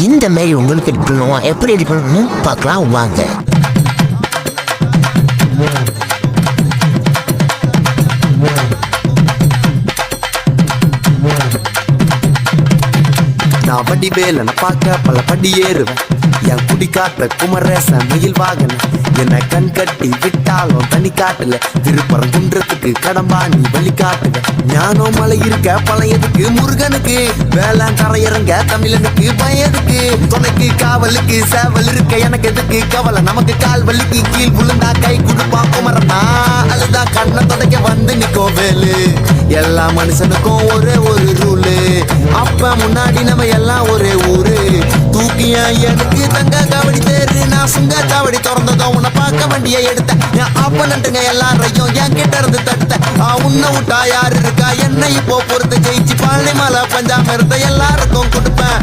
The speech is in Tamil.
இந்த மாதிரி உங்களுக்கு பண்ணுவோம். எப்படி ரெடி பண்ணணும் பார்க்கலாம் வாங்க. நான் வண்டி வேலை நான் பார்க்க பல படி ஏறுவேன். என் குடி காட்ட குமரேசன் மயில் வாகன என்ன கண் கட்டி விட்டாலும் தனி காட்டல. திருப்பரம் குன்றத்துக்கு கடம்பா நீ வழி காட்டுவேன். ஞானம் மலை இருக்க பழையதுக்கு முருகனுக்கு வேளாண் கரையிறங்க தமிழனுக்கு பயதுக்கு துணைக்கு காவலுக்கு சேவல் இருக்க எனக்கு எதுக்கு கவலை. நமக்கு கால் வலிக்கு கீழ் விழுந்தா கை கொடுப்பான் குமரனா. அதுதான் கண்ணை தொடக்க வந்து நிற்கும் வேலு. எல்லா மனுஷனுக்கும் ஒரே ஒரு ரூலு. அப்ப முன்னாடி நம்ம எல்லாம் ஒரே ஊரு. தூக்கிய எனக்கு தங்க காவடி தேரு. நான் சுங்க காவடி திறந்ததும் உன்னை பார்க்க வண்டியை எடுத்தேன். என் அப்பனட்டுங்க எல்லாரையும் என் கிட்ட இருந்து தடுத்தேன். உன்னை விட்டா யாரு இருக்கா என்னை இப்போ பொறுத்து ஜெயிச்சு பழனி மலை பஞ்சாம இருந்த எல்லாருக்கும் கொடுப்பேன்.